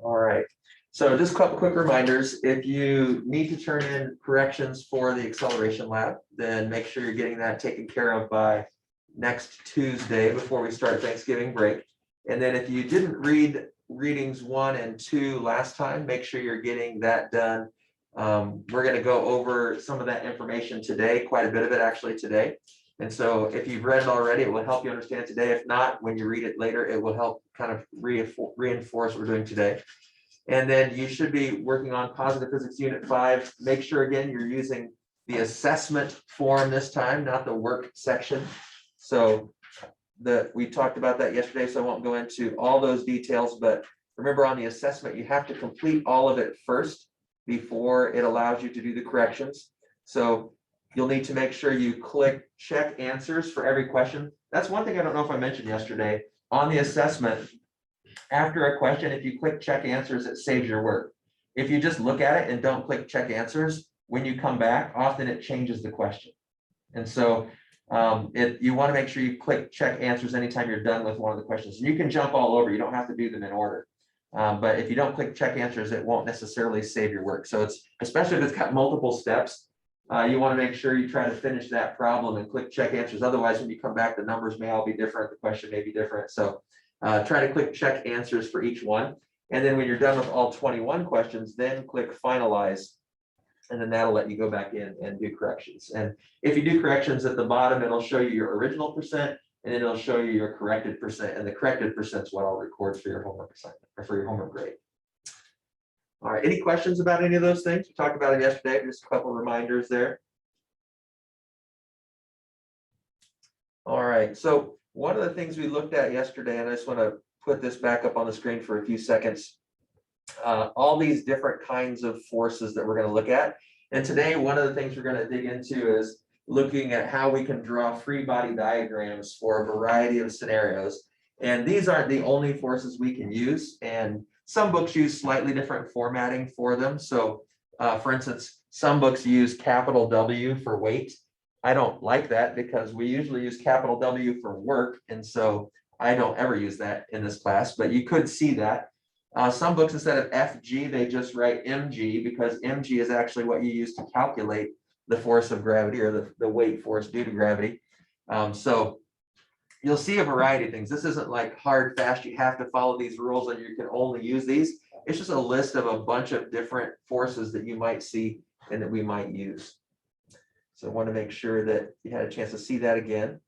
All right. So just a couple quick reminders. If you need to turn in corrections for the acceleration lab, then make sure you're getting that taken care of by next Tuesday before we start Thanksgiving break. And then if you didn't read readings 1 and 2 last time, make sure you're getting that done. We're going to go over some of that information today, quite a bit of it actually today. And so if you've read it already, it will help you understand today. If not, when you read it later, it will help kind of reinforce what we're doing today. And then you should be working on Positive Physics Unit 5. Make sure, again, you're using the assessment form this time, not the work section. So we talked about that yesterday, so I won't go into all those details. But remember, on the assessment, you have to complete all of it first before it allows you to do the corrections. So you'll need to make sure you click check answers for every question. That's one thing I don't know if I mentioned yesterday. On the assessment, after a question, if you click check answers, it saves your work. If you just look at it and don't click check answers, when you come back, often it changes the question. And so you want to make sure you click check answers anytime you're done with one of the questions. You can jump all over, you don't have to do them in order. But if you don't click check answers, it won't necessarily save your work. So it's, especially if it's got multiple steps, you want to make sure you try to finish that problem and click check answers. Otherwise, when you come back, the numbers may all be different, the question may be different. So try to click check answers for each one. And then when you're done with all 21 questions, then click finalize. And then that'll let you go back in and do corrections. And if you do corrections at the bottom, it'll show you your original percent, and then it'll show you your corrected percent. And the corrected percent is what I'll record for your homework assignment or for your homework grade. All right, any questions about any of those things? We talked about it yesterday, just a couple of reminders there. All right, so one of the things we looked at yesterday, and I just want to put this back up on the screen for a few seconds, all these different kinds of forces that we're going to look at. And today, one of the things we're going to dig into is looking at how we can draw free body diagrams for a variety of scenarios. And these aren't the only forces we can use. And some books use slightly different formatting for them. So for instance, some books use capital W for weight. I don't like that because we usually use capital W for work. And so I don't ever use that in this class, but you could see that. Some books, instead of FG, they just write MG because MG is actually what you use to calculate the force of gravity or the weight force due to gravity. So you'll see a variety of things. This isn't like hard, fast, you have to follow these rules and you can only use these. It's just a list of a bunch of different forces that you might see and that we might use. So I want to make sure that you had a chance to see that again.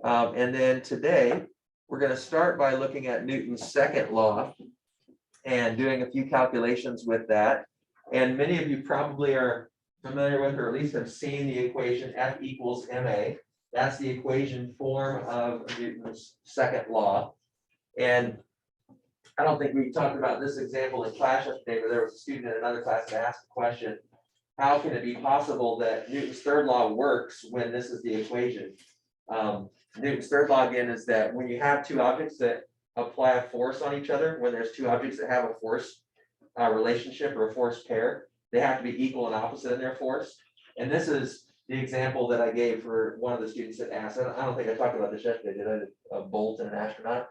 And then today, we're going to start by looking at Newton's second law and doing a few calculations with that. And many of you probably are familiar with, or at least have seen the equation F equals ma. That's the equation form of Newton's second law. And I don't think we talked about this example in class yesterday, but there was a student in another class that asked the question, how can it be possible that Newton's third law works when this is the equation? Newton's third law, again, is that when you have two objects that apply a force on each other, when there's two objects that have a force relationship or a force pair, they have to be equal and opposite in their force. And this is the example that I gave for one of the students that asked. I don't think I talked about this yesterday, did I? A bolt and an astronaut?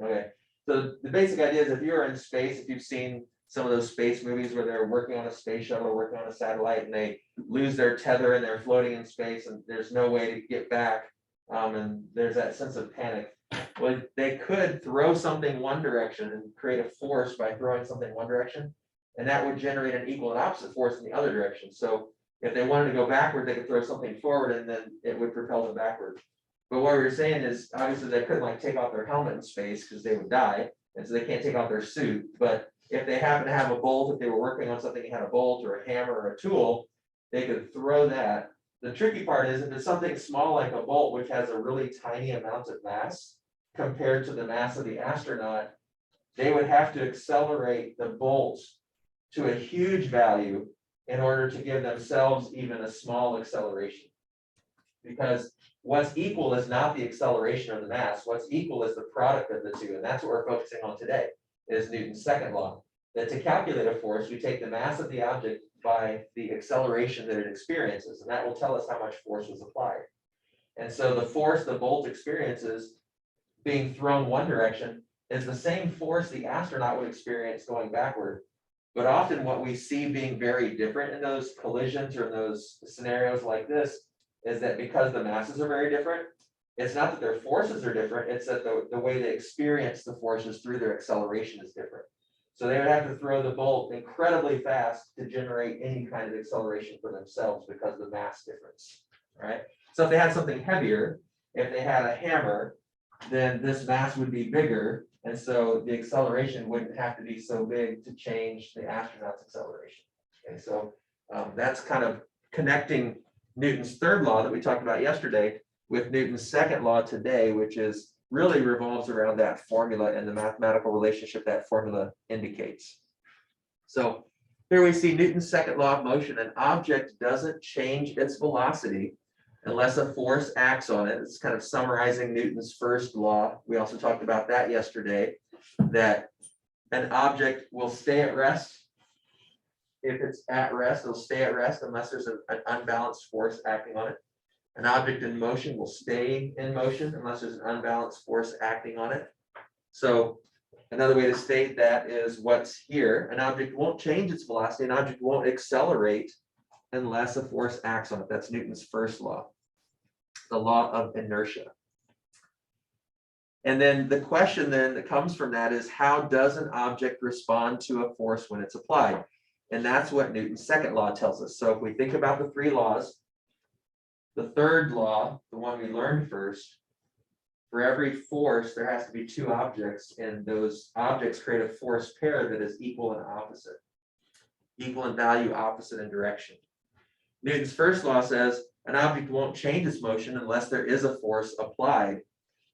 Okay. So the basic idea is if you're in space, if you've seen some of those space movies where they're working on a space shuttle or working on a satellite and they lose their tether and they're floating in space and there's no way to get back, and there's that sense of panic. Well, they could throw something one direction and create a force by throwing something one direction, and that would generate an equal and opposite force in the other direction. So if they wanted to go backward, they could throw something forward and then it would propel them backward. But what we were saying is obviously they couldn't like take off their helmet in space because they would die. And so they can't take off their suit. But if they happen to have a bolt, if they were working on something that had a bolt or a hammer or a tool, they could throw that. The tricky part is if it's something small like a bolt, which has a really tiny amount of mass compared to the mass of the astronaut, they would have to accelerate the bolt to a huge value in order to give themselves even a small acceleration. Because what's equal is not the acceleration of the mass. What's equal is the product of the two. And that's what we're focusing on today, is Newton's second law. That to calculate a force, we take the mass of the object by the acceleration that it experiences. And that will tell us how much force was applied. And so the force the bolt experiences being thrown one direction is the same force the astronaut would experience going backward. But often what we see being very different in those collisions or in those scenarios like this is that because the masses are very different, it's not that their forces are different, it's that the way they experience the forces through their acceleration is different. So they would have to throw the bolt incredibly fast to generate any kind of acceleration for themselves because of the mass difference, right? So if they had something heavier, if they had a hammer, then this mass would be bigger. And so the acceleration wouldn't have to be so big to change the astronaut's acceleration. Okay, so that's kind of connecting Newton's third law that we talked about yesterday with Newton's second law today, which is really revolves around that formula and the mathematical relationship that formula indicates. So here we see Newton's second law of motion. An object doesn't change its velocity unless a force acts on it. It's kind of summarizing Newton's first law. We also talked about that yesterday, that an object will stay at rest. If it's at rest, it'll stay at rest unless there's an unbalanced force acting on it. An object in motion will stay in motion unless there's an unbalanced force acting on it. So another way to state that is what's here. An object won't change its velocity. An object won't accelerate unless a force acts on it. That's Newton's first law, the law of inertia. And then the question then that comes from that is, how does an object respond to a force when it's applied? And that's what Newton's second law tells us. So if we think about the three laws, the third law, the one we learned first, for every force, there has to be two objects, and those objects create a force pair that is equal and opposite, equal in value, opposite in direction. Newton's first law says an object won't change its motion unless there is a force applied.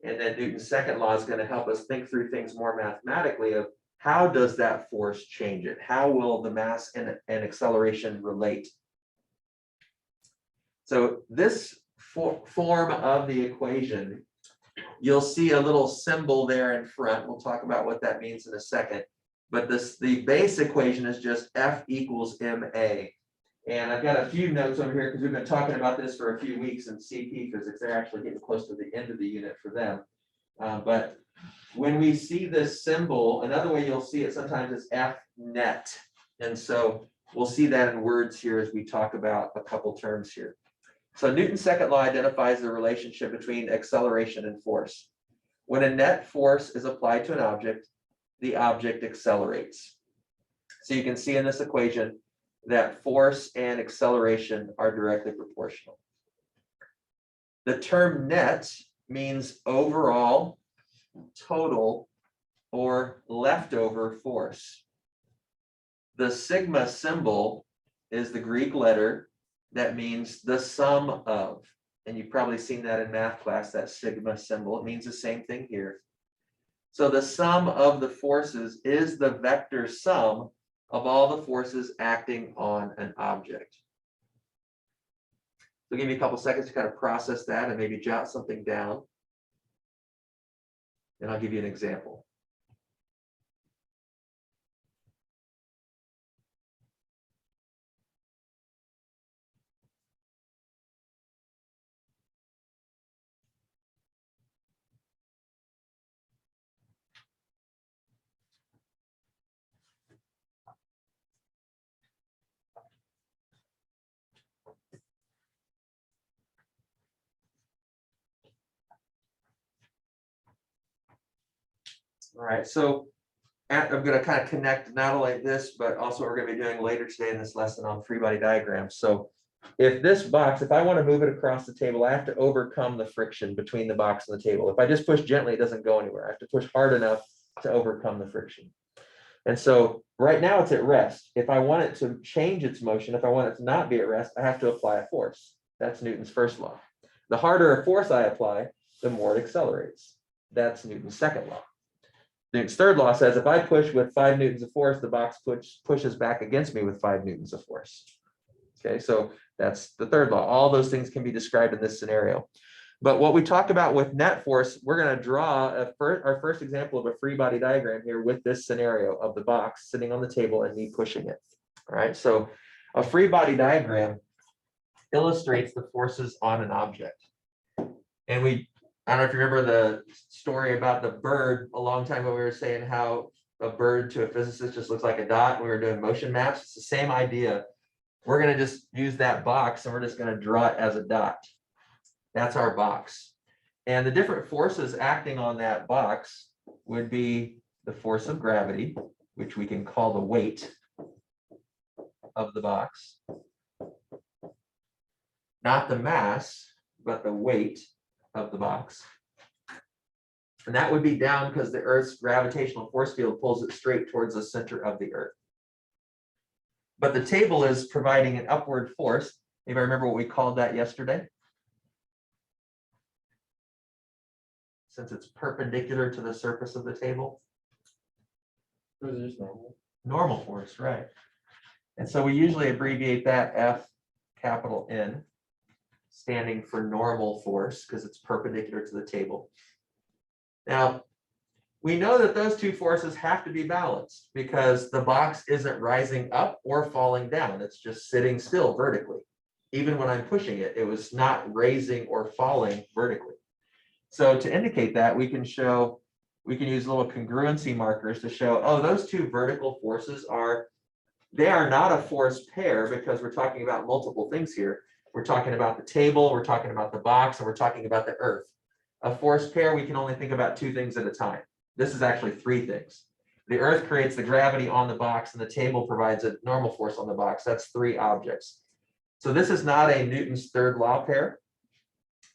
And then Newton's second law is going to help us think through things more mathematically of how does that force change it? How will the mass and acceleration relate? So this form of the equation, you'll see a little symbol there in front. We'll talk about what that means in a second. But the base equation is just F equals ma. And I've got a few notes over here because we've been talking about this for a few weeks in CP physics. They're actually getting close to the end of the unit for them. But when we see this symbol, another way you'll see it sometimes is F net. And so we'll see that in words here as we talk about a couple terms here. So Newton's second law identifies the relationship between acceleration and force. When a net force is applied to an object, the object accelerates. So you can see in this equation that force and acceleration are directly proportional. The term net means overall, total, or leftover force. The sigma symbol is the Greek letter that means the sum of, and you've probably seen that in math class, that sigma symbol. It means the same thing here. So the sum of the forces is the vector sum of all the forces acting on an object. So give me a couple seconds to kind of process that and maybe jot something down. And I'll give you an example. All right, so I'm going to kind of connect not only this, but also what we're going to be doing later today in this lesson on free body diagrams. So if this box, if I want to move it across the table, I have to overcome the friction between the box and the table. If I just push gently, it doesn't go anywhere. I have to push hard enough to overcome the friction. And so right now it's at rest. If I want it to change its motion, if I want it to not be at rest, I have to apply a force. That's Newton's first law. The harder a force I apply, the more it accelerates. That's Newton's second law. Newton's third law says if I push with 5 newtons of force, the box pushes back against me with 5 newtons of force. Okay, so that's the third law. All those things can be described in this scenario. But what we talked about with net force, we're going to draw our first example of a free body diagram here with this scenario of the box sitting on the table and me pushing it. All right, so a free body diagram illustrates the forces on an object. And we I don't know if you remember the story about the bird a long time ago. We were saying how a bird to a physicist just looks like a dot when we were doing motion maps. It's the same idea. We're going to just use that box and we're just going to draw it as a dot. That's our box. And the different forces acting on that box would be the force of gravity, which we can call the weight of the box. Not the mass, but the weight of the box. And that would be down because the Earth's gravitational force field pulls it straight towards the center of the Earth. But the table is providing an upward force. Anybody remember what we called that yesterday? Since it's perpendicular to the surface of the table. Just normal. Normal force, right. And so we usually abbreviate that F capital N, standing for normal force because it's perpendicular to the table. Now, we know that those two forces have to be balanced because the box isn't rising up or falling down. It's just sitting still vertically. Even when I'm pushing it, it was not raising or falling vertically. So to indicate that, we can use little congruency markers to show, oh, those two vertical forces they are not a force pair because we're talking about multiple things here. We're talking about the table, we're talking about the box, and we're talking about the Earth. A force pair, we can only think about two things at a time. This is actually three things. The Earth creates the gravity on the box and the table provides a normal force on the box. That's three objects. So this is not a Newton's third law pair.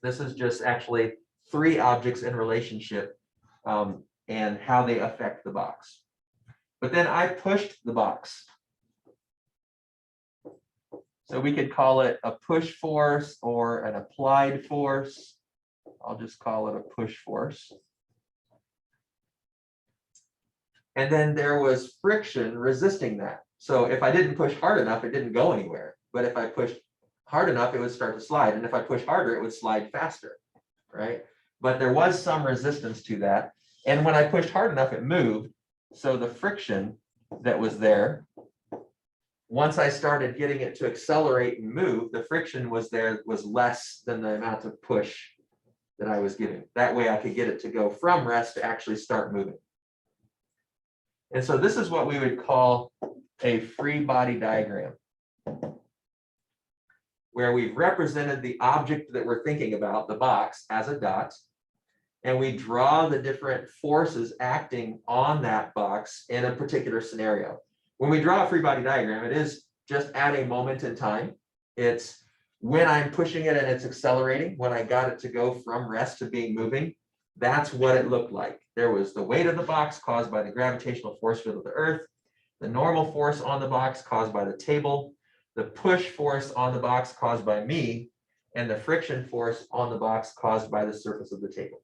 This is just actually three objects in relationship and how they affect the box. But then I pushed the box. So we could call it a push force or an applied force. I'll just call it a push force. And then there was friction resisting that. So if I didn't push hard enough, it didn't go anywhere. But if I pushed hard enough, it would start to slide. And if I push harder, it would slide faster, right? But there was some resistance to that. And when I pushed hard enough, it moved. So the friction that was there, once I started getting it to accelerate and move, the friction was less than the amount of push that I was giving. That way I could get it to go from rest to actually start moving. And so this is what we would call a free body diagram, where we've represented the object that we're thinking about, the box, as a dot, and we draw the different forces acting on that box in a particular scenario. When we draw a free body diagram, it is just at a moment in time. It's when I'm pushing it and it's accelerating, when I got it to go from rest to being moving, that's what it looked like. There was the weight of the box caused by the gravitational force field of the Earth, the normal force on the box caused by the table, the push force on the box caused by me, and the friction force on the box caused by the surface of the table.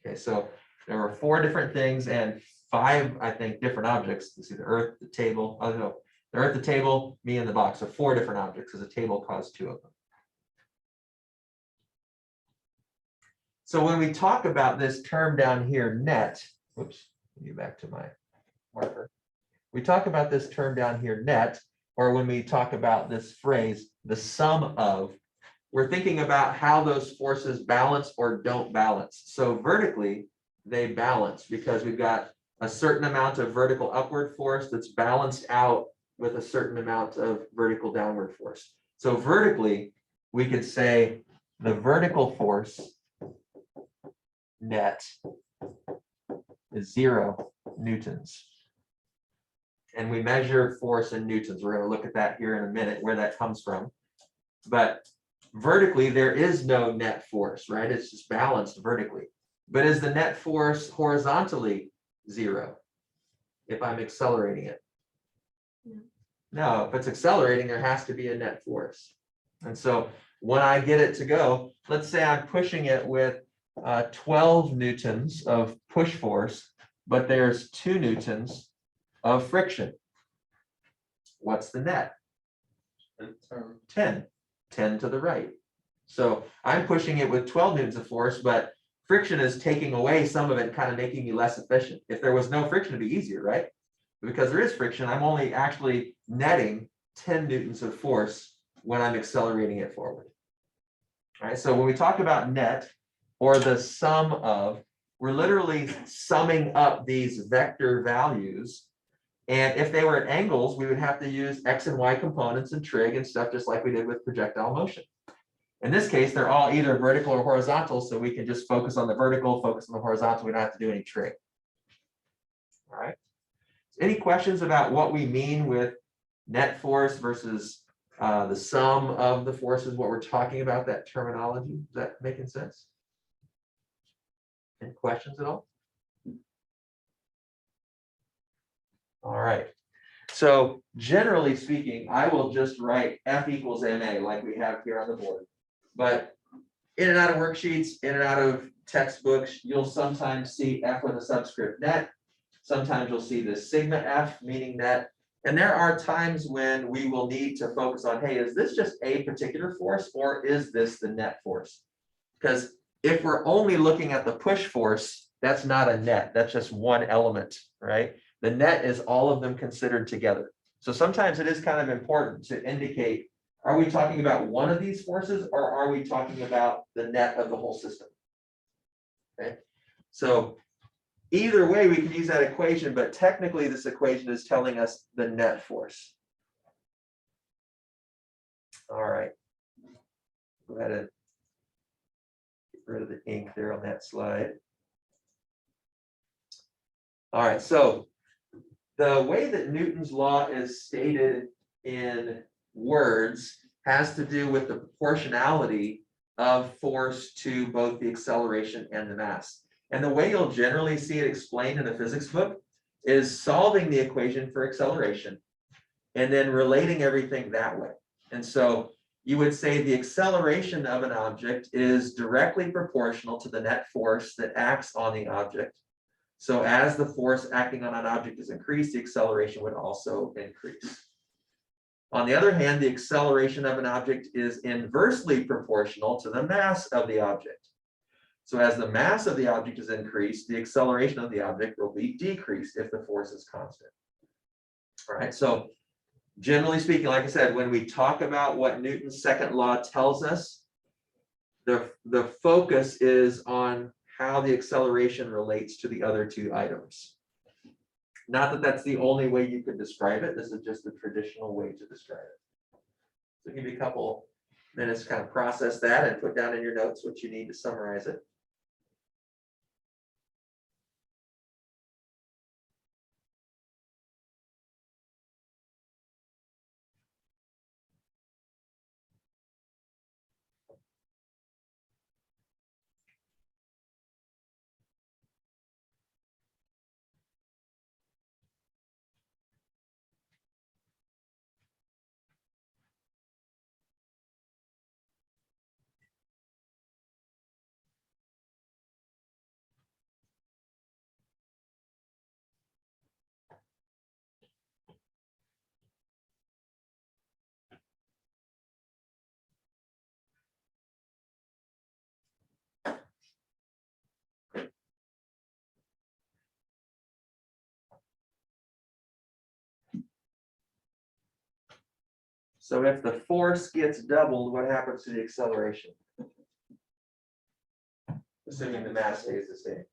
Okay, so there were four different things and five, I think, different objects. You see the Earth, the table, the Earth, the table, me, and the box. So four different objects because the table caused two of them. So when we talk about this term down here, net, whoops, let me get back to my marker. We talk about this term down here, net, or when we talk about this phrase, the sum of, we're thinking about how those forces balance or don't balance. So vertically, they balance because we've got a certain amount of vertical upward force that's balanced out with a certain amount of vertical downward force. So vertically, we could say the vertical force net is 0 newtons. And we measure force in newtons. We're going to look at that here in a minute, where that comes from. But vertically, there is no net force, right? It's just balanced vertically. But is the net force horizontally 0 if I'm accelerating it? No, if it's accelerating, there has to be a net force. And so when I get it to go, let's say I'm pushing it with 12 newtons of push force, but there's 2 newtons of friction. What's the net? 10 to the right. So I'm pushing it with 12 newtons of force, but friction is taking away some of it, kind of making me less efficient. If there was no friction, it'd be easier, right? But because there is friction, I'm only actually netting 10 newtons of force when I'm accelerating it forward. All right, so when we talk about net, or the sum of, we're literally summing up these vector values. And if they were at angles, we would have to use X and Y components and trig and stuff, just like we did with projectile motion. In this case, they're all either vertical or horizontal, so we can just focus on the vertical, focus on the horizontal. We don't have to do any trig. All right. Any questions about what we mean with net force versus the sum of the forces, what we're talking about, that terminology? Is that making sense? Any questions at all? All right. So generally speaking, I will just write F equals MA like we have here on the board. But in and out of worksheets, in and out of textbooks, you'll sometimes see F with a subscript net. Sometimes you'll see the sigma F, meaning net. And there are times when we will need to focus on, hey, is this just a particular force or is this the net force? Because if we're only looking at the push force, that's not a net, that's just one element, right? The net is all of them considered together. So sometimes it is kind of important to indicate, are we talking about one of these forces or are we talking about the net of the whole system? Okay, so either way, we can use that equation, but technically this equation is telling us the net force. All right. Go ahead and get rid of the ink there on that slide. All right, so the way that Newton's law is stated in words has to do with the proportionality of force to both the acceleration and the mass. And the way you'll generally see it explained in a physics book is solving the equation for acceleration and then relating everything that way. And so you would say the acceleration of an object is directly proportional to the net force that acts on the object. So as the force acting on an object is increased, the acceleration would also increase. On the other hand, the acceleration of an object is inversely proportional to the mass of the object. So as the mass of the object is increased, the acceleration of the object will be decreased if the force is constant. All right, so generally speaking, like I said, when we talk about what Newton's second law tells us, the focus is on how the acceleration relates to the other two items. Not that that's the only way you could describe it. This is just the traditional way to describe it. So give you a couple minutes to kind of process that and put down in your notes what you need to summarize it. So if the force gets doubled, what happens to the acceleration? Assuming the mass stays the same.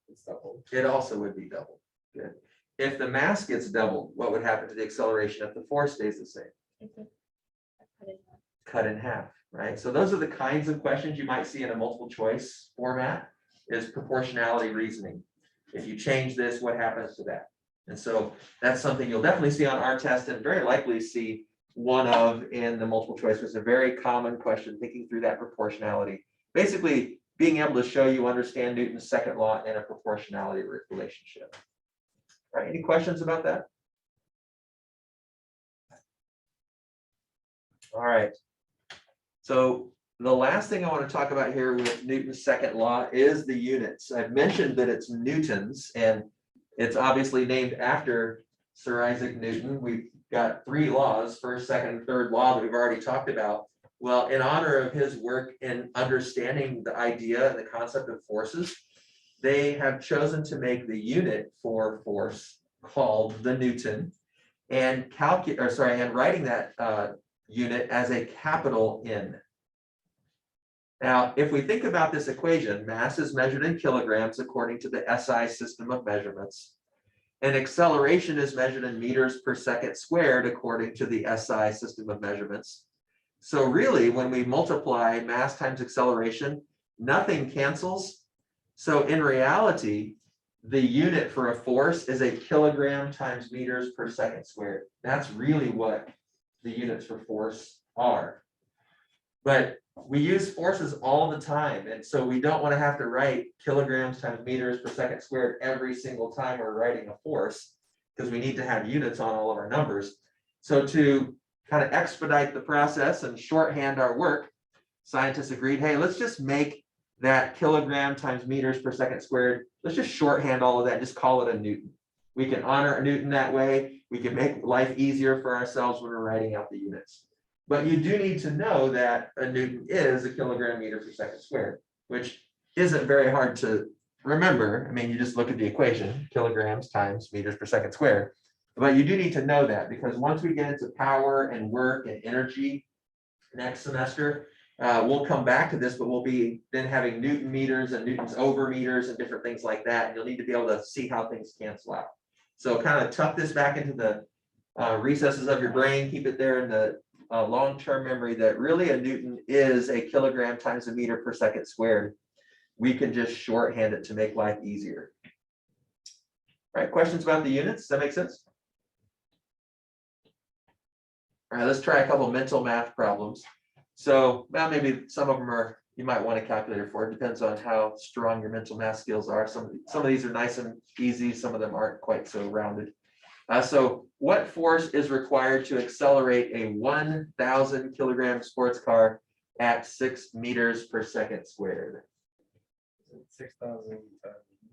It's double. It also would be doubled. Good. If the mass gets doubled, what would happen to the acceleration if the force stays the same? Cut in half, right? So those are the kinds of questions you might see in a multiple choice format, is proportionality reasoning. If you change this, what happens to that? And so that's something you'll definitely see on our test and very likely see one of in the multiple choice. It's a very common question, thinking through that proportionality. Basically, being able to show you understand Newton's second law and a proportionality relationship. All right, any questions about that? All right. So the last thing I want to talk about here with Newton's second law is the units. I've mentioned that it's newtons, and it's obviously named after Sir Isaac Newton. We've got three laws, first, second, and third law that we've already talked about. Well, in honor of his work in understanding the idea and the concept of forces, they have chosen to make the unit for force called the Newton, and writing that unit as a capital N. Now, if we think about this equation, mass is measured in kilograms according to the SI system of measurements. And acceleration is measured in meters per second squared according to the SI system of measurements. So really, when we multiply mass times acceleration, nothing cancels. So in reality, the unit for a force is a kilogram times meters per second squared. That's really what the units for force are. But we use forces all the time, and so we don't want to have to write kilograms times meters per second squared every single time we're writing a force, because we need to have units on all of our numbers. So to kind of expedite the process and shorthand our work, scientists agreed, hey, let's just make that kilogram times meters per second squared, let's just shorthand all of that, just call it a Newton. We can honor a Newton that way. We can make life easier for ourselves when we're writing out the units. But you do need to know that a Newton is a kilogram meter per second squared, which isn't very hard to remember. I mean, you just look at the equation, kilograms times meters per second squared. But you do need to know that, because once we get into power and work and energy next semester, we'll come back to this, but we'll be then having Newton meters and Newton's over meters and different things like that. And you'll need to be able to see how things cancel out. So kind of tuck this back into the recesses of your brain, keep it there in the long-term memory that really a Newton is a kilogram times a meter per second squared. We can just shorthand it to make life easier. All right, questions about the units? Does that make sense? All right, let's try a couple mental math problems. So, well, maybe some of them are, you might want a calculator for. It depends on how strong your mental math skills are. Some of these are nice and easy. Some of them aren't quite so rounded. So what force is required to accelerate a 1,000 kilogram sports car at 6 meters per second squared? 6,000.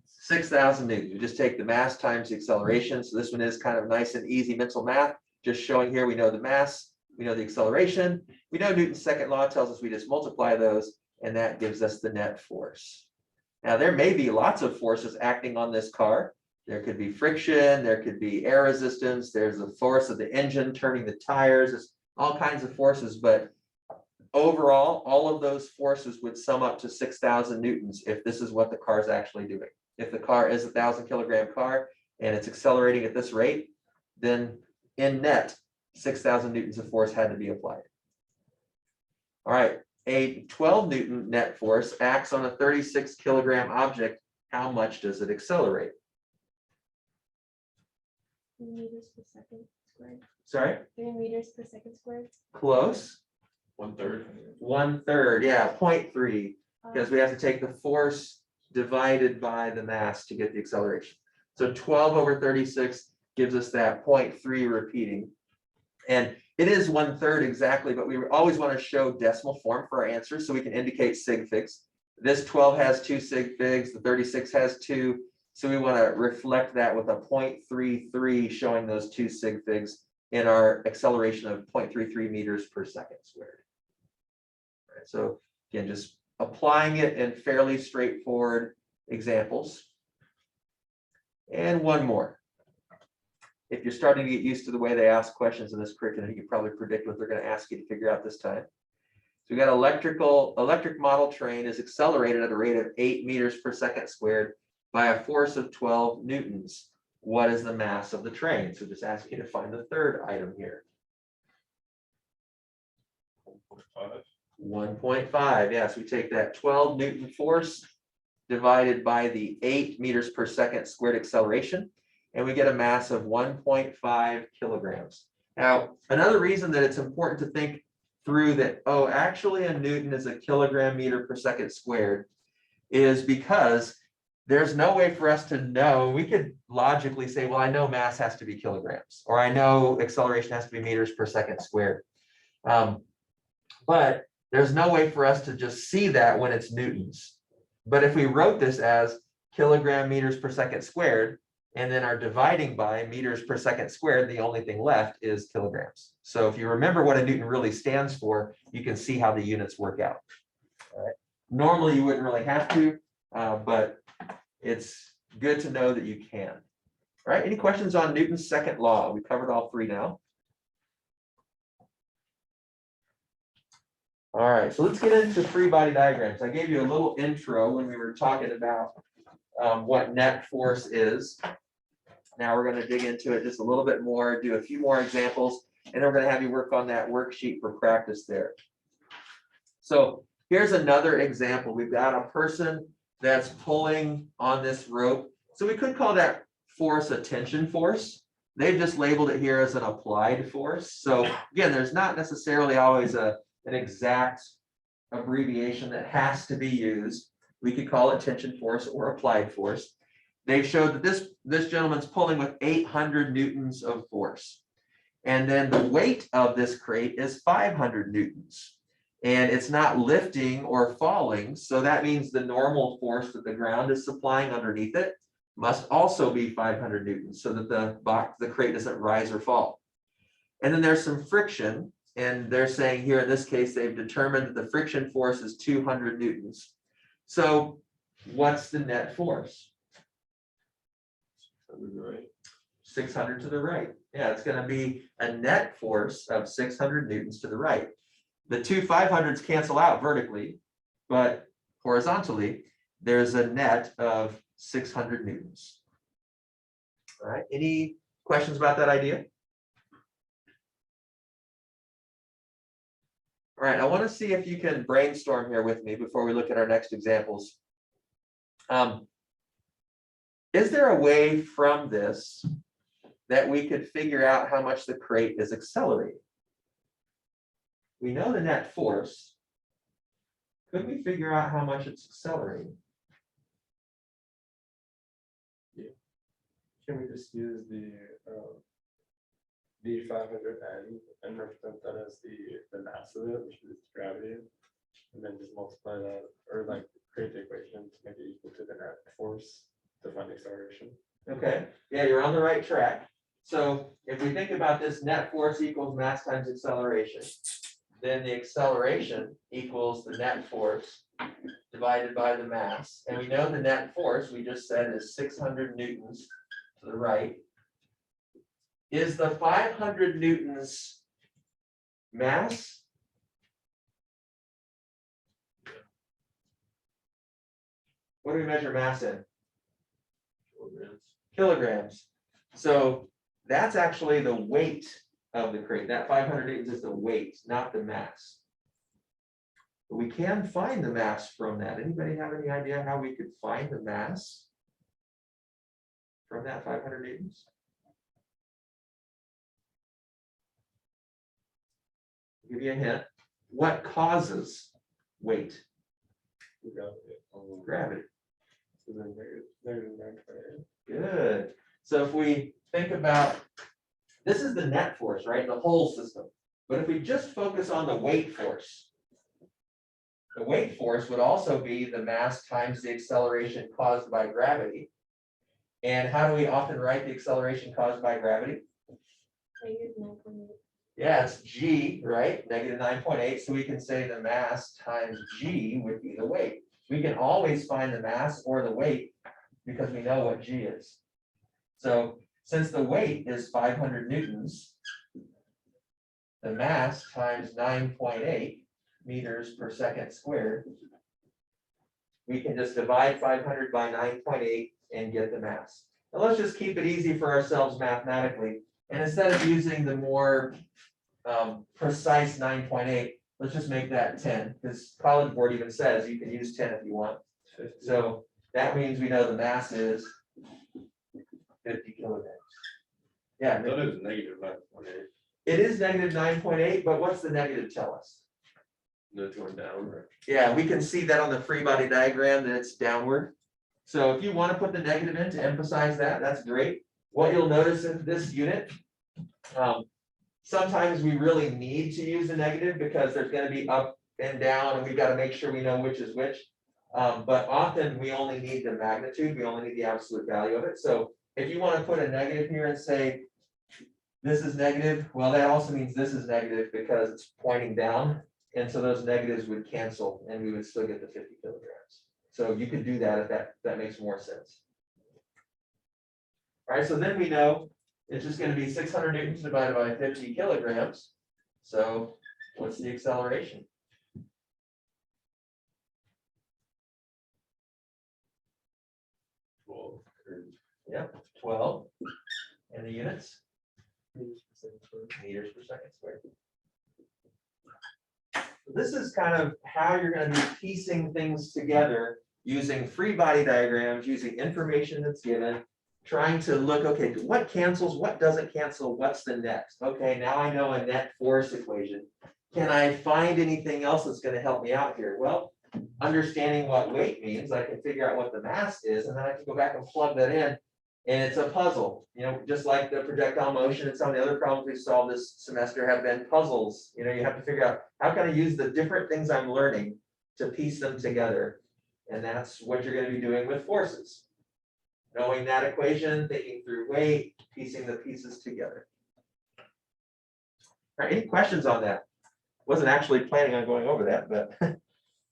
6,000 newtons. You just take the mass times the acceleration. So this one is kind of nice and easy mental math. Just showing here, we know the mass, we know the acceleration. We know Newton's second law tells us we just multiply those, and that gives us the net force. Now, there may be lots of forces acting on this car. There could be friction, there could be air resistance, there's the force of the engine turning the tires, there's all kinds of forces, but overall, all of those forces would sum up to 6,000 newtons if this is what the car is actually doing. If the car is a 1,000 kilogram car and it's accelerating at this rate, then in net, 6,000 newtons of force had to be applied. All right, a 12 Newton net force acts on a 36 kilogram object. How much does it accelerate? Meters per second squared. Sorry? 3 meters per second squared. Close. 1/3. 1/3, yeah, 0.3, because we have to take the force divided by the mass to get the acceleration. So 12 over 36 gives us that 0.3 repeating. And it is 1/3 exactly, but we always want to show decimal form for our answers so we can indicate sig figs. This 12 has 2 sig figs, the 36 has 2. So we want to reflect that with a 0.33 showing those 2 sig figs in our acceleration of 0.33 meters per second squared. All right, so again, just applying it in fairly straightforward examples. And one more. If you're starting to get used to the way they ask questions in this curriculum, you can probably predict what they're going to ask you to figure out this time. So we got electric model train is accelerated at a rate of 8 meters per second squared by a force of 12 newtons. What is the mass of the train? So just ask you to find the third item here. 1.5. Yes, we take that 12 Newton force divided by the 8 meters per second squared acceleration, and we get a mass of 1.5 kilograms. Now, another reason that it's important to think through that, oh, actually a Newton is a kilogram meter per second squared, is because there's no way for us to know. We could logically say, well, I know mass has to be kilograms, or I know acceleration has to be meters per second squared. But there's no way for us to just see that when it's newtons. But if we wrote this as kilogram meters per second squared, and then are dividing by meters per second squared, the only thing left is kilograms. So if you remember what a Newton really stands for, you can see how the units work out. All right. Normally, you wouldn't really have to, but it's good to know that you can. All right, any questions on Newton's second law? We covered all 3 now. All right, so let's get into free body diagrams. I gave you a little intro when we were talking about what net force is. Now we're going to dig into it just a little bit more, do a few more examples, and then we're going to have you work on that worksheet for practice there. So here's another example. We've got a person that's pulling on this rope. So we could call that force a tension force. They've just labeled it here as an applied force. So again, there's not necessarily always an exact abbreviation that has to be used. We could call it tension force or applied force. They've showed that this gentleman's pulling with 800 newtons of force. And then the weight of this crate is 500 newtons. And it's not lifting or falling. So that means the normal force that the ground is supplying underneath it must also be 500 newtons so that the crate doesn't rise or fall. And then there's some friction. And they're saying here in this case, they've determined that the friction force is 200 newtons. So what's the net force? 600 to the right. Yeah, it's going to be a net force of 600 newtons to the right. The two 500s cancel out vertically, but horizontally, there's a net of 600 newtons. All right, any questions about that idea? All right, I want to see if you can brainstorm here with me before we look at our next examples. Is there a way from this that we could figure out how much the crate is accelerating? We know the net force. Could we figure out how much it's accelerating? Can we just use the D500N and represent that as the mass of it, which is gravity, and then just multiply that, or like create the equation to make it equal to the net force to find acceleration? Okay, yeah, you're on the right track. So if we think about this, net force equals mass times acceleration, then the acceleration equals the net force divided by the mass. And we know the net force, we just said, is 600 newtons to the right. Is the 500 newtons mass? What do we measure mass in? Kilograms. So that's actually the weight of the crate. That 500 newtons is the weight, not the mass. But we can find the mass from that. Anybody have any idea how we could find the mass from that 500 newtons? I'll give you a hint. What causes weight? Gravity. So then there's 928. Good. So if we think about, this is the net force, right? The whole system. But if we just focus on the weight force, the weight force would also be the mass times the acceleration caused by gravity. And how do we often write the acceleration caused by gravity? -9.8. Yeah, it's G, right? -9.8. So we can say the mass times G would be the weight. We can always find the mass or the weight because we know what G is. So since the weight is 500 newtons, the mass times 9.8 meters per second squared, we can just divide 500 by 9.8 and get the mass. Now let's just keep it easy for ourselves mathematically. And instead of using the more precise 9.8, let's just make that 10, because College Board even says you can use 10 if you want. So that means we know the mass is 50 kilograms. Yeah, That is negative 9.8. it is -9.8, but what's the negative tell us? No, it's going down, right? Yeah, we can see that on the free body diagram that it's downward. So if you want to put the negative in to emphasize that, that's great. What you'll notice in this unit, sometimes we really need to use the negative because there's going to be up and down and we've got to make sure we know which is which. But often we only need the magnitude, we only need the absolute value of it. So if you want to put a negative here and say this is negative, well, that also means this is negative because it's pointing down. And so those negatives would cancel and we would still get the 50 kilograms. So you could do that if that makes more sense. All right, so then we know it's just going to be 600 newtons divided by 50 kilograms. So what's the acceleration? Yep, 12. And the units? Meters per second squared. This is kind of how you're going to be piecing things together using free body diagrams, using information that's given, trying to look, okay, what cancels, what doesn't cancel, what's the next? Okay, now I know a net force equation. Can I find anything else that's going to help me out here? Well, understanding what weight means, I can figure out what the mass is, and then I can go back and plug that in. And it's a puzzle, you know, just like the projectile motion and some of the other problems we've solved this semester have been puzzles. You know, you have to figure out how can I use the different things I'm learning to piece them together. And that's what you're going to be doing with forces. Knowing that equation, thinking through weight, piecing the pieces together. All right, any questions on that? Wasn't actually planning on going over that, but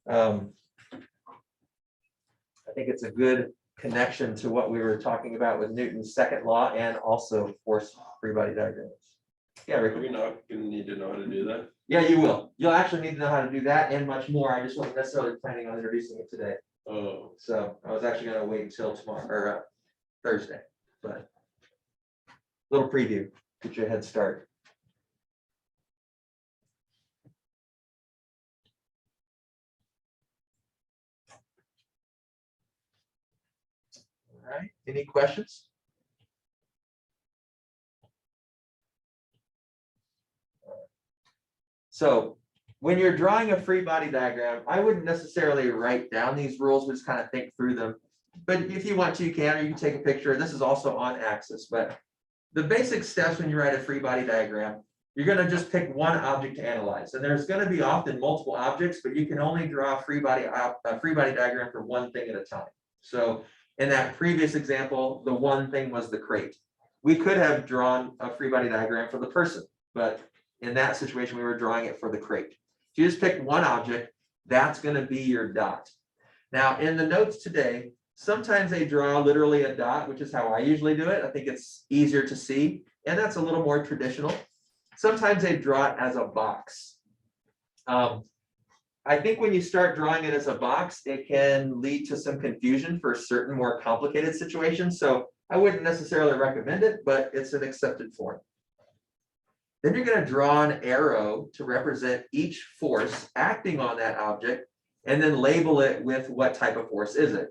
I think it's a good connection to what we were talking about with Newton's second law and also force free body diagrams. Yeah, Are Rick. we not gonna need to know how to do that? Yeah, you will. You'll actually need to know how to do that and much more. I just wasn't necessarily planning on introducing it today. Oh, So I was actually going to wait until tomorrow or Thursday, but little preview, get you a head start. All right, any questions? So when you're drawing a free body diagram, I wouldn't necessarily write down these rules, but just kind of think through them. But if you want to, you can, or you can take a picture. This is also on axis, but the basic steps when you write a free body diagram, you're going to just pick one object to analyze. And there's going to be often multiple objects, but you can only draw a free body diagram for one thing at a time. So in that previous example, the one thing was the crate. We could have drawn a free body diagram for the person, but in that situation, we were drawing it for the crate. If you just pick one object, that's going to be your dot. Now, in the notes today, sometimes they draw literally a dot, which is how I usually do it. I think it's easier to see, and that's a little more traditional. Sometimes they draw it as a box. I think when you start drawing it as a box, it can lead to some confusion for certain more complicated situations. So I wouldn't necessarily recommend it, but it's an accepted form. Then you're going to draw an arrow to represent each force acting on that object, and then label it with what type of force is it.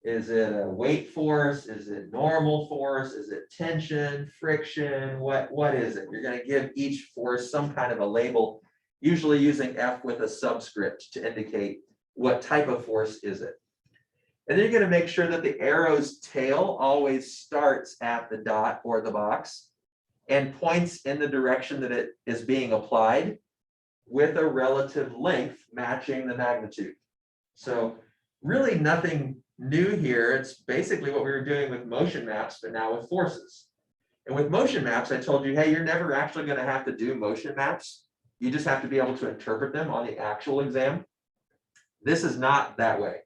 Is it a weight force? Is it normal force? Is it tension, friction? What is it? You're going to give each force some kind of a label, usually using F with a subscript to indicate what type of force is it. And then you're going to make sure that the arrow's tail always starts at the dot or the box and points in the direction that it is being applied with a relative length matching the magnitude. So really nothing new here. It's basically what we were doing with motion maps, but now with forces. And with motion maps, I told you, hey, you're never actually going to have to do motion maps. You just have to be able to interpret them on the actual exam. This is not that way.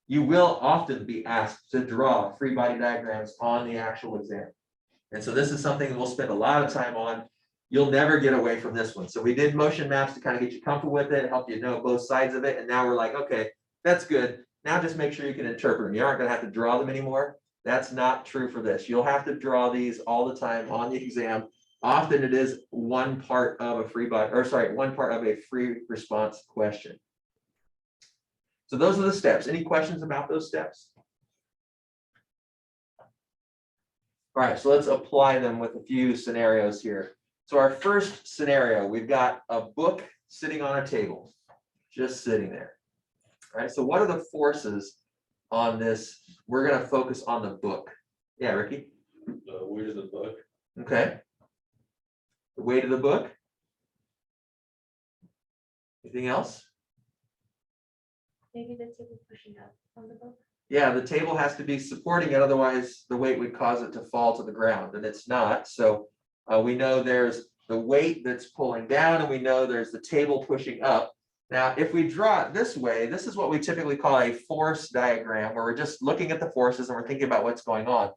You will often be asked to draw free body diagrams on the actual exam. And so this is something that we'll spend a lot of time on. You'll never get away from this one. So we did motion maps to kind of get you comfortable with it, help you know both sides of it. And now we're like, okay, that's good. Now just make sure you can interpret them. You aren't going to have to draw them anymore. That's not true for this. You'll have to draw these all the time on the exam. Often it is one part of a free body, or sorry, one part of a free response question. So those are the steps. Any questions about those steps? All right, so let's apply them with a few scenarios here. So our first scenario, we've got a book sitting on a table, just sitting there. All right, so what are the forces on this? We're going to focus on the book. Yeah, Ricky? the weight of the book. Okay. The weight of the book. Anything else? Maybe the table pushing up on the book. Yeah, the table has to be supporting it, otherwise the weight would cause it to fall to the ground, and it's not. So we know there's the weight that's pulling down, and we know there's the table pushing up. Now, if we draw it this way, this is what we typically call a force diagram, where we're just looking at the forces and we're thinking about what's going on.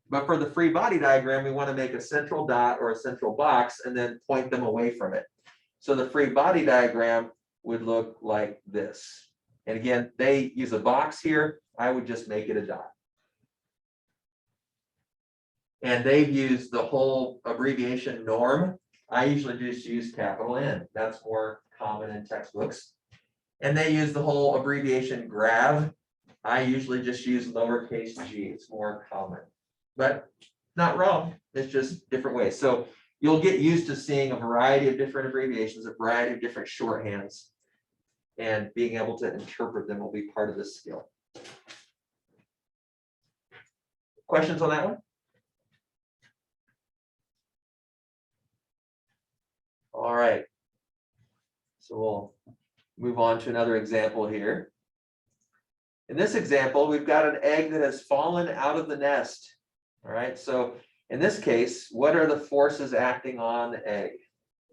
But for the free body diagram, we want to make a central dot or a central box and then point them away from it. So the free body diagram would look like this. And again, they use a box here. I would just make it a dot. And they've used the whole abbreviation norm. I usually just use capital N. That's more common in textbooks. And they use the whole abbreviation grav. I usually just use lowercase g. It's more common, but not wrong. It's just different ways. So you'll get used to seeing a variety of different abbreviations, a variety of different shorthands. And being able to interpret them will be part of this skill. Questions on that one? All right. So we'll move on to another example here. In this example, we've got an egg that has fallen out of the nest. All right, so in this case, what are the forces acting on the egg?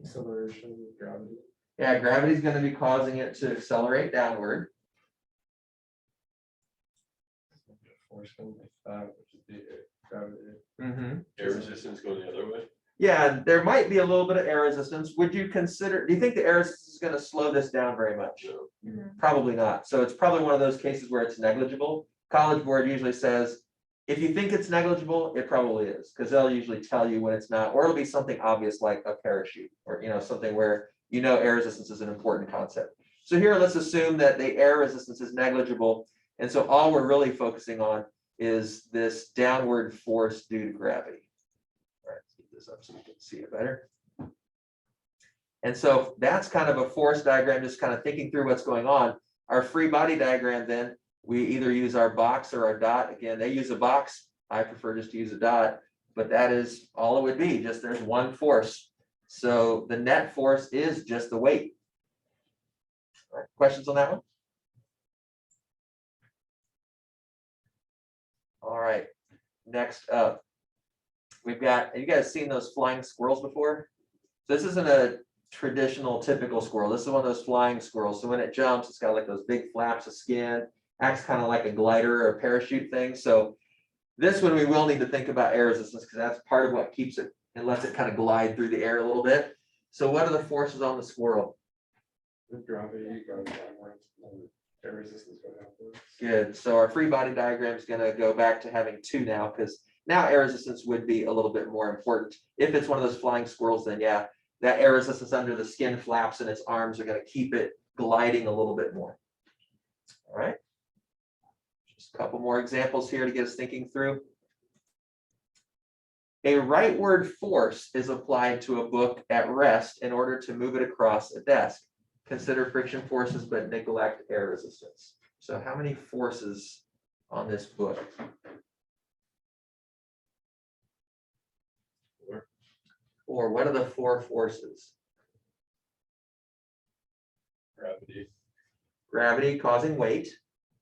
Acceleration, gravity. Yeah, gravity is going to be causing it to accelerate downward. Force coming like that, which is the gravity. Air resistance going the other way. Yeah, there might be a little bit of air resistance. Would you consider, do you think the air resistance is going to slow this down very much? No. Probably not. So it's probably one of those cases where it's negligible. College Board usually says, if you think it's negligible, it probably is, because they'll usually tell you when it's not, or it'll be something obvious like a parachute, or something where air resistance is an important concept. So here, let's assume that the air resistance is negligible, and so all we're really focusing on is this downward force due to gravity. All right, let's get this up so you can see it better. And so that's kind of a force diagram, just kind of thinking through what's going on. Our free body diagram, then, we either use our box or our dot. Again, they use a box. I prefer just to use a dot, but that is all it would be. Just there's one force. So the net force is just the weight. All right, questions on that one? All right, next up, we've got, have you guys seen those flying squirrels before? So this isn't a traditional typical squirrel. This is one of those flying squirrels. So when it jumps, it's got like those big flaps of skin, acts kind of like a glider or a parachute thing. So this one, we will need to think about air resistance because that's part of what keeps it and lets it kind of glide through the air a little bit. So what are the forces on the squirrel? The gravity going downwards, and air resistance going upwards. Good. So our free body diagram is going to go back to having two now, because now air resistance would be a little bit more important. If it's one of those flying squirrels, then yeah, that air resistance under the skin flaps and its arms are going to keep it gliding a little bit more. All right. Just a couple more examples here to get us thinking through. A rightward force is applied to a book at rest in order to move it across a desk. Consider friction forces, but neglect air resistance. So how many forces on this book? Or what are the four forces? Gravity. Gravity causing weight,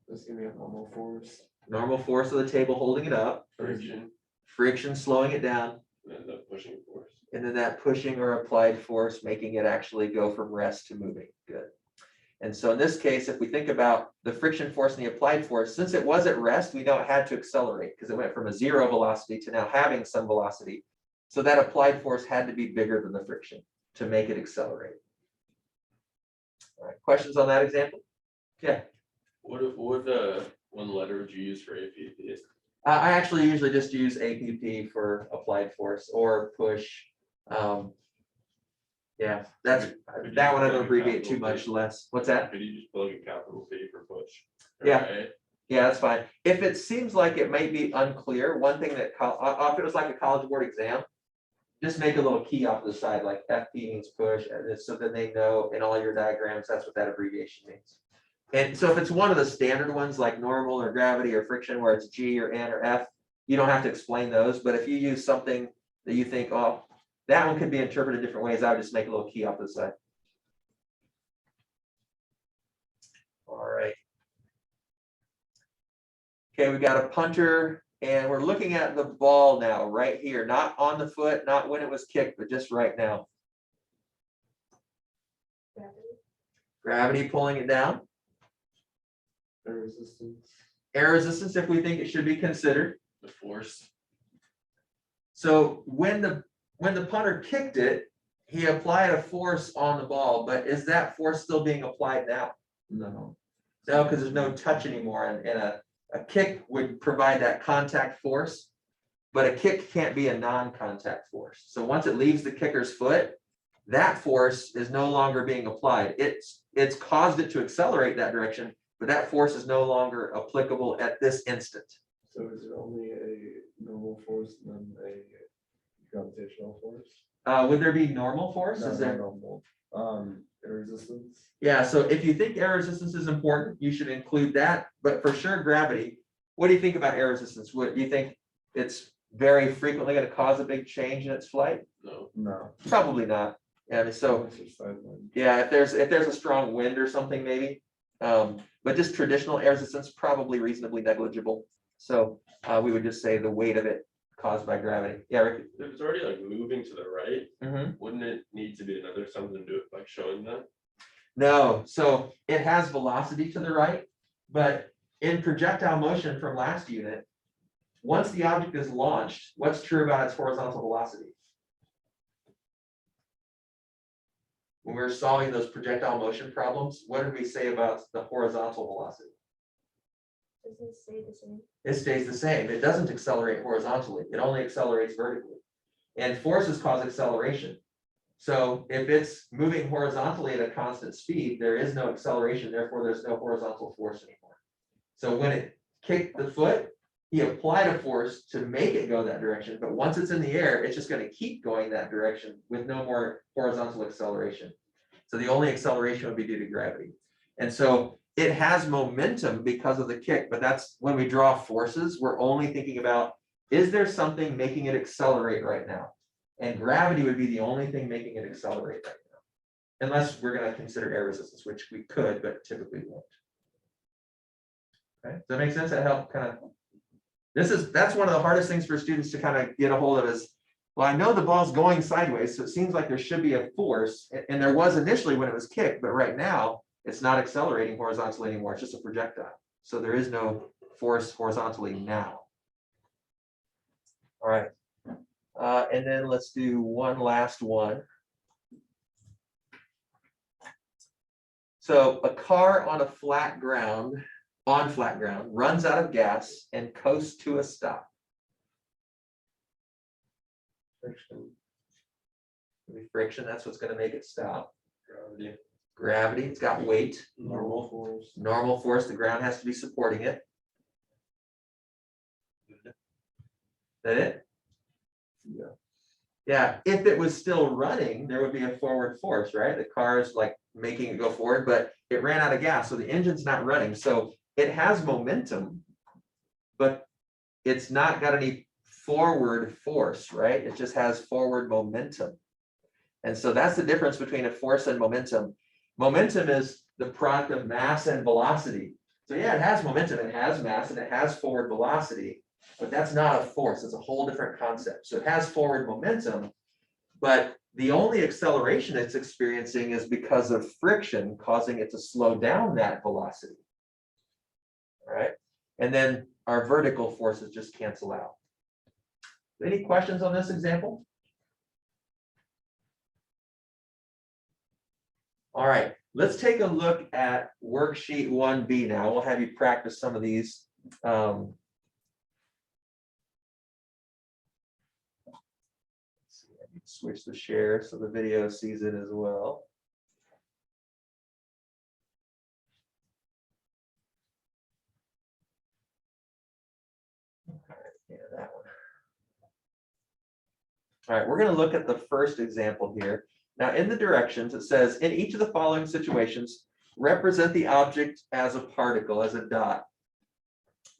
This is gonna be a normal force. normal force of the table holding it up, Friction. friction slowing it down, And the pushing force. and then that pushing or applied force making it actually go from rest to moving. Good. And so in this case, if we think about the friction force and the applied force, since it was at rest, we know it had to accelerate because it went from a zero velocity to now having some velocity. So that applied force had to be bigger than the friction to make it accelerate. All right, questions on that example? Yeah. What one letter would you use for APP? I actually usually just use APP for applied force or push. Yeah, that one I don't abbreviate too much less. What's that? Could you just plug in capital P for push? Yeah. Right? Yeah, that's fine. If it seems like it might be unclear, one thing that, if it was like a College Board exam, just make a little key off to the side, like FP means push, and so then they know in all your diagrams, that's what that abbreviation means. And so if it's one of the standard ones like normal or gravity or friction where it's G or N or F, you don't have to explain those. But if you use something that you think, oh, that one could be interpreted different ways, I would just make a little key off to the side. All right. Okay, we got a punter and we're looking at the ball now, right here, not on the foot, not when it was kicked, but just right now. Gravity pulling it down. Air resistance. Air resistance, if we think it should be considered. The force. So when the punter kicked it, he applied a force on the ball, but is that force still being applied now? No. No, because there's no touch anymore, and a kick would provide that contact force. but a kick can't be a non-contact force. So once it leaves the kicker's foot, that force is no longer being applied. It's caused it to accelerate that direction, but that force is no longer applicable at this instant. So is it only a normal force and then a gravitational force? Would there be normal force? No, Is not there? normal. Air resistance. Yeah, so if you think air resistance is important, you should include that, but for sure gravity. What do you think about air resistance? What do you think it's very frequently going to cause a big change in its flight? No, No. Probably not. Yeah, I mean, so Exercise wind. yeah, if there's a strong wind or something, maybe. But just traditional air resistance, probably reasonably negligible. So we would just say the weight of it caused by gravity. Yeah, Rick? if it's already like moving to the right, Mhm. wouldn't it need to be another something to do it by showing that? No, so it has velocity to the right, but in projectile motion from last unit, once the object is launched, what's true about its horizontal velocity? When we were solving those projectile motion problems, what did we say about the horizontal velocity? Does it stay the same? It stays the same. It doesn't accelerate horizontally. It only accelerates vertically. And forces cause acceleration. So if it's moving horizontally at a constant speed, there is no acceleration, therefore there's no horizontal force anymore. So when it kicked the foot, he applied a force to make it go that direction, but once it's in the air, it's just going to keep going that direction with no more horizontal acceleration. So the only acceleration would be due to gravity. And so it has momentum because of the kick, but that's when we draw forces, we're only thinking about, is there something making it accelerate right now? And gravity would be the only thing making it accelerate right now. Unless we're going to consider air resistance, which we could, but typically won't. Okay, does that make sense? That help kind of. That's one of the hardest things for students to kind of get a hold of is, well, I know the ball's going sideways, so it seems like there should be a force, and there was initially when it was kicked, but right now it's not accelerating horizontally anymore. It's just a projectile. So there is no force horizontally now. All right. And then let's do one last one. So a car on flat ground runs out of gas and coasts to a stop. Friction. Maybe friction, that's what's going to make it stop. Gravity. Gravity, it's got weight. Normal force. Normal force, the ground has to be supporting it. That it? Yeah. Yeah, if it was still running, there would be a forward force, right? The car is like making it go forward, but it ran out of gas, so the engine's not running. So it has momentum, but it's not got any forward force, right? It just has forward momentum. And so that's the difference between a force and momentum. Momentum is the product of mass and velocity. So yeah, it has momentum, it has mass, and it has forward velocity, but that's not a force. It's a whole different concept. So it has forward momentum, but the only acceleration it's experiencing is because of friction causing it to slow down that velocity. All right. And then our vertical forces just cancel out. Any questions on this example? All right, let's take a look at worksheet 1B now. We'll have you practice some of these. Let's see, I need to switch the share so the video sees it as well. Yeah, that one. All right, we're going to look at the first example here. Now, in the directions, it says, in each of the following situations, represent the object as a particle, as a dot.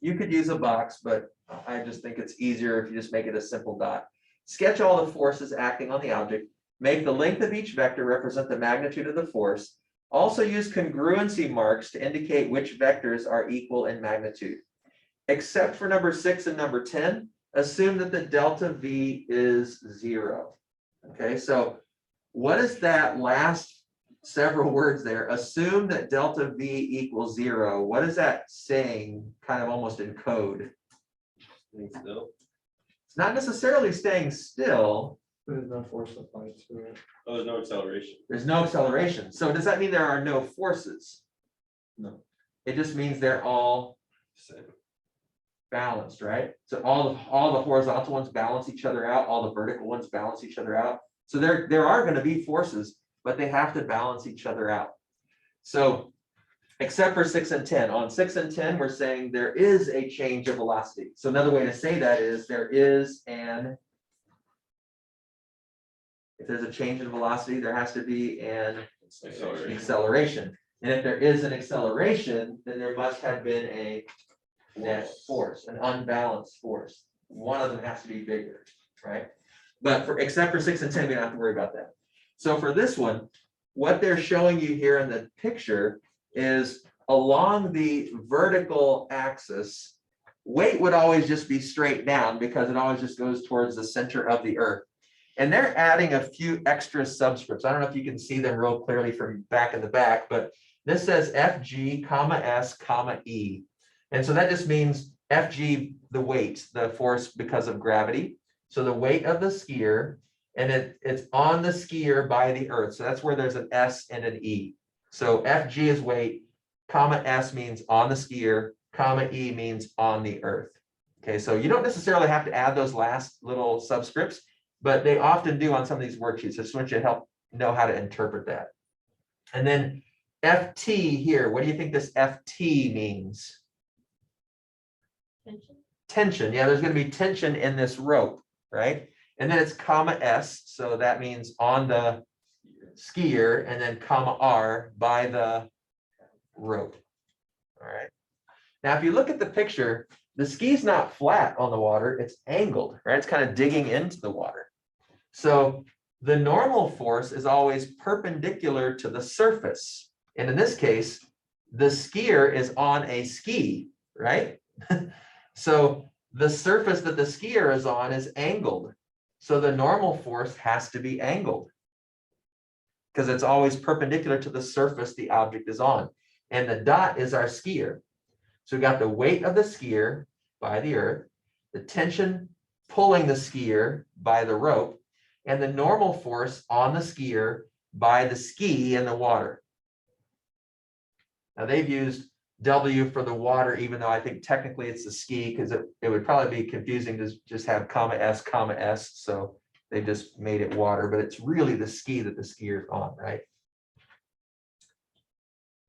You could use a box, but I just think it's easier if you just make it a simple dot. Sketch all the forces acting on the object. Make the length of each vector represent the magnitude of the force. Also use congruency marks to indicate which vectors are equal in magnitude. Except for number 6 and number 10, assume that the delta V is 0. Okay, so what is that last several words there? Assume that delta V equals 0. What is that saying, kind of almost in code? Still, It's not necessarily staying still. There's no force applied to it. oh, there's no acceleration. There's no acceleration. So does that mean there are no forces? No. It just means they're all Same. balanced, right? So all the horizontal ones balance each other out, all the vertical ones balance each other out. So there are going to be forces, but they have to balance each other out. So except for 6 and 10, on 6 and 10, we're saying there is a change of velocity. So another way to say that is there is an, if there's a change in velocity, there has to be an acceleration. And if there is an acceleration, then there must have been a net force, an unbalanced force. One of them has to be bigger, right? But except for 6 and 10, we don't have to worry about that. So for this one, what they're showing you here in the picture is along the vertical axis, weight would always just be straight down because it always just goes towards the center of the earth. And they're adding a few extra subscripts. I don't know if you can see them real clearly from back in the back, but this says FG, comma S, comma E. And so that just means FG, the weight, the force because of gravity. So the weight of the skier, and it's on the skier by the earth. So that's where there's an S and an E. So FG is weight, comma S means on the skier, comma E means on the earth. Okay, so you don't necessarily have to add those last little subscripts, but they often do on some of these worksheets. I just want you to help know how to interpret that. And then FT here, what do you think this FT means? Tension. Tension. Yeah, there's going to be tension in this rope, right? And then it's comma S, so that means on the skier, and then comma R by the rope. All right. Now, if you look at the picture, the ski's not flat on the water, it's angled, right? It's kind of digging into the water. So the normal force is always perpendicular to the surface. And in this case, the skier is on a ski, right? So the surface that the skier is on is angled. So the normal force has to be angled because it's always perpendicular to the surface the object is on. And the dot is our skier. So we got the weight of the skier by the earth, the tension pulling the skier by the rope, and the normal force on the skier by the ski in the water. Now they've used W for the water, even though I think technically it's the ski, because it would probably be confusing to just have comma S. So they just made it water, but it's really the ski that the skier is on, right?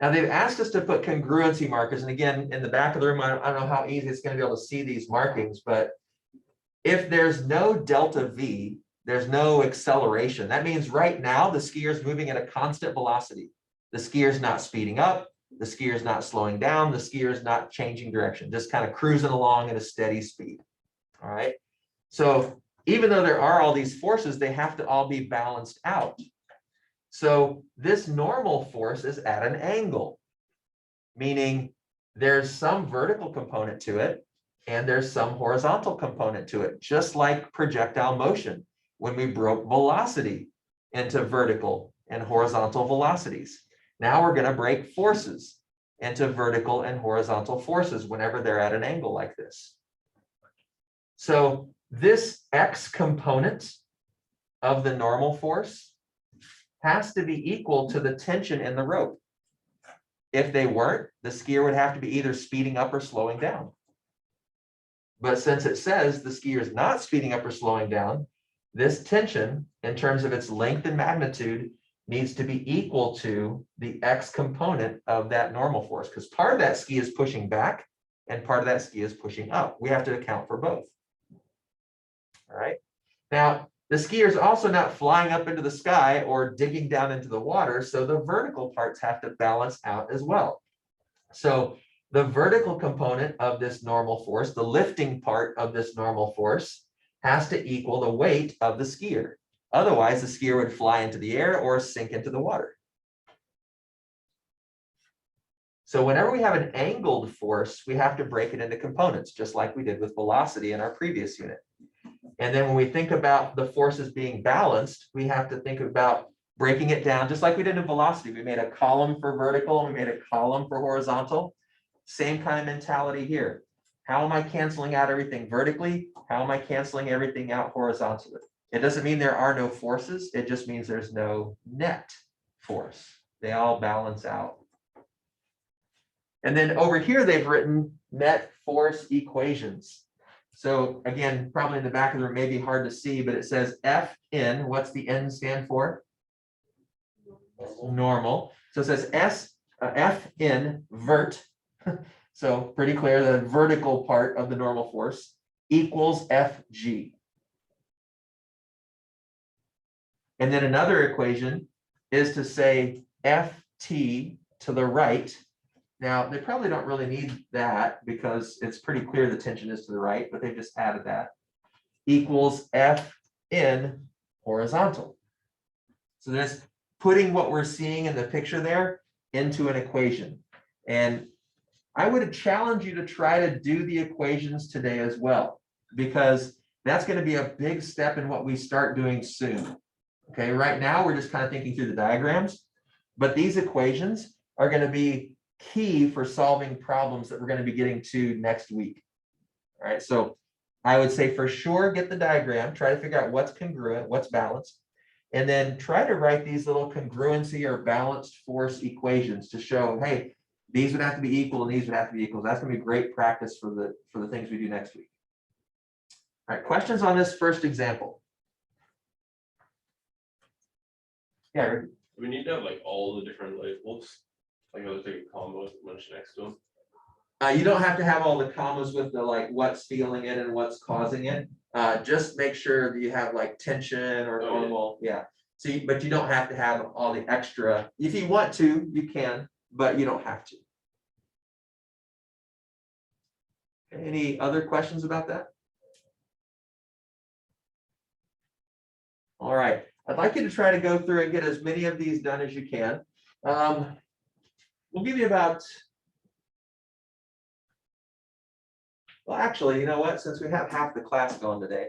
Now they've asked us to put congruency markers. And again, in the back of the room, I don't know how easy it's going to be able to see these markings, but if there's no delta V, there's no acceleration. That means right now the skier is moving at a constant velocity. The skier is not speeding up. The skier is not slowing down. The skier is not changing direction, just kind of cruising along at a steady speed. All right. So even though there are all these forces, they have to all be balanced out. So this normal force is at an angle, meaning there's some vertical component to it and there's some horizontal component to it, just like projectile motion when we broke velocity into vertical and horizontal velocities. Now we're going to break forces into vertical and horizontal forces whenever they're at an angle like this. So this X component of the normal force has to be equal to the tension in the rope. If they weren't, the skier would have to be either speeding up or slowing down. But since it says the skier is not speeding up or slowing down, this tension in terms of its length and magnitude needs to be equal to the X component of that normal force, because part of that ski is pushing back and part of that ski is pushing up. We have to account for both. All right. Now, the skier is also not flying up into the sky or digging down into the water, so the vertical parts have to balance out as well. So the vertical component of this normal force, the lifting part of this normal force, has to equal the weight of the skier. Otherwise, the skier would fly into the air or sink into the water. So whenever we have an angled force, we have to break it into components, just like we did with velocity in our previous unit. And then when we think about the forces being balanced, we have to think about breaking it down, just like we did in velocity. We made a column for vertical and we made a column for horizontal. Same kind of mentality here. How am I canceling out everything vertically? How am I canceling everything out horizontally? It doesn't mean there are no forces. It just means there's no net force. They all balance out. And then over here, they've written net force equations. So again, probably in the back of the room, may be hard to see, but it says Fn, what's the N stand for? Normal. So it says Fn vert. So pretty clear, the vertical part of the normal force equals Fg. And then another equation is to say Ft to the right. Now, they probably don't really need that because it's pretty clear the tension is to the right, but they just added that. Equals Fn horizontal. So that's putting what we're seeing in the picture there into an equation. And I would challenge you to try to do the equations today as well, because that's going to be a big step in what we start doing soon. Okay, right now we're just kind of thinking through the diagrams, but these equations are going to be key for solving problems that we're going to be getting to next week. All right, so I would say for sure get the diagram, try to figure out what's congruent, what's balanced, and then try to write these little congruency or balanced force equations to show, hey, these would have to be equal and these would have to be equal. That's going to be great practice for the things we do next week. All right, questions on this first example? Yeah, Rick? We need to have like all the different labels, like I was taking combos much next to them. You don't have to have all the commas with the like what's feeling it and what's causing it. Just make sure that you have like tension or Oh, yeah. normal, yeah. So, but you don't have to have all the extra. If you want to, you can, but you don't have to. Any other questions about that? All right, I'd like you to try to go through and get as many of these done as you can. We'll give you about, well, actually, you know what? Since we have half the class going today,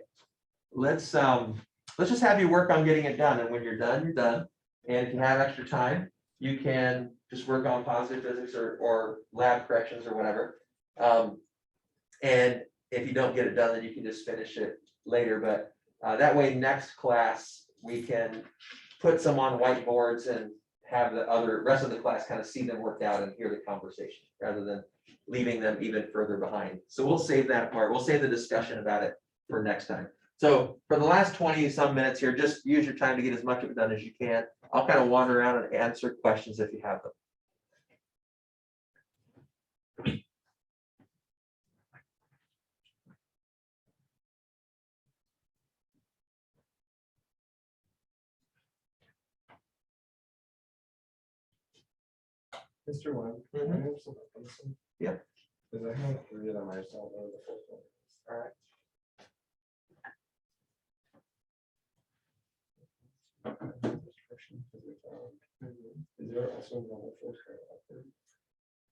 let's just have you work on getting it done. And when you're done, you're done. And if you have extra time, you can just work on positive physics or lab corrections or whatever. And if you don't get it done, then you can just finish it later. But that way, next class, we can put some on whiteboards and have the rest of the class kind of see them worked out and hear the conversation rather than leaving them even further behind. So we'll save that part. We'll save the discussion about it for next time. So for the last 20 some minutes here, just use your time to get as much of it done as you can. I'll kind of wander around and answer questions if you have them. Mr. One, can I have some of this one? Yeah. Because I have 3 of them, I just don't know the full one. All right. Is there also normal force right up there?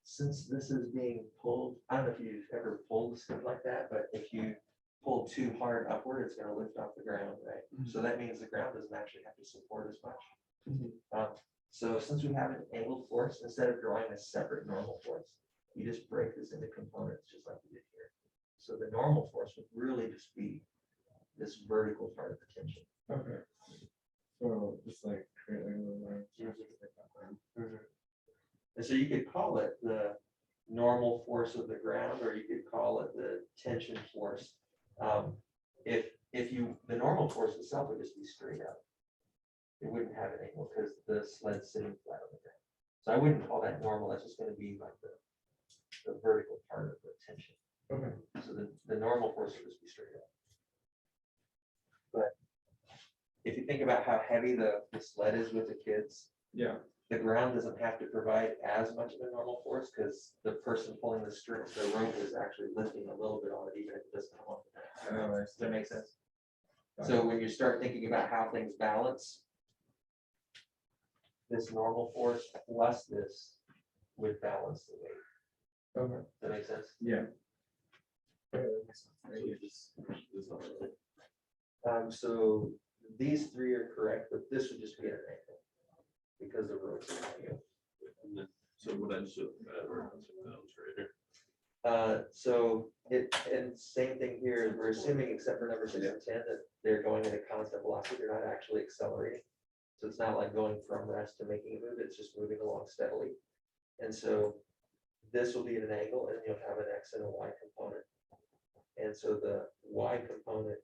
Since this is being pulled, I don't know if you've ever pulled stuff like that, but if you pull too hard upward, it's going to lift off the ground, right? So that means the ground doesn't actually have to support as much. So since we have an angled force, instead of drawing a separate normal force, you just break this into components just like we did here. So the normal force would really just be this vertical part of the tension. Okay. So just like create like a little line. And so you could call it the normal force of the ground, or you could call it the tension force. The normal force itself would just be straight up. It wouldn't have an angle because the sled's sitting flat on the ground. So I wouldn't call that normal. That's just going to be like the vertical part of the tension. Okay. So the normal force would just be straight up. But if you think about how heavy the sled is with the kids, Yeah. the ground doesn't have to provide as much of a normal force because the person pulling the string, the rope is actually lifting a little bit on it, even if it doesn't come off the ground. Does that make sense? So when you start thinking about how things balance, this normal force plus this would balance the weight. Okay. Does that make sense? Yeah. So these 3 are correct, but this would just be an angle because the rope's an angle. And then, so what I just right So and same thing here, we're assuming except for number 6 and 10 that they're going at a constant velocity, they're not actually accelerating. So it's not like going from rest to making a move, it's just moving along steadily. And so this will be at an angle, and you'll have an X and a Y component. And so the Y component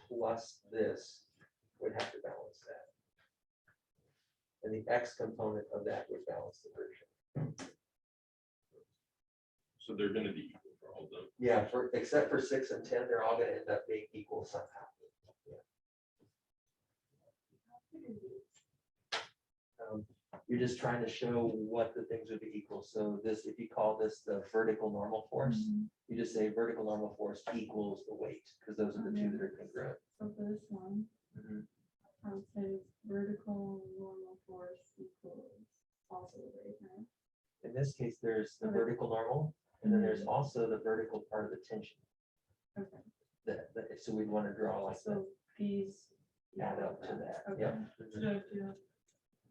plus this would have to balance that. And the X component of that would balance the version. So they're gonna be equal for all of them. Yeah, except for 6 and 10, they're all gonna end up being equal somehow. You're just trying to show what the things would be equal. So this, if you call this the vertical normal force, you just say vertical normal force equals the weight, because those are the two that are congruent. So for this one, Mhm. I would say vertical normal force equals also the rate, right? In this case, there's the Okay. vertical normal, and then there's also the vertical part of the tension. Okay, So we'd want to draw like that, so these. add equal up to that. Okay. Yep. So do I do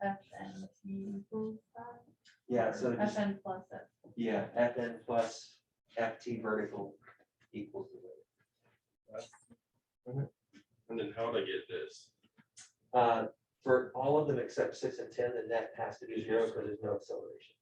F and T equals that? Yeah, so just, Fn plus F. yeah, Fn plus Ft vertical equals the weight. And then how would I get this? For all of them except 6 and 10, the net has to be 0 because there's no acceleration.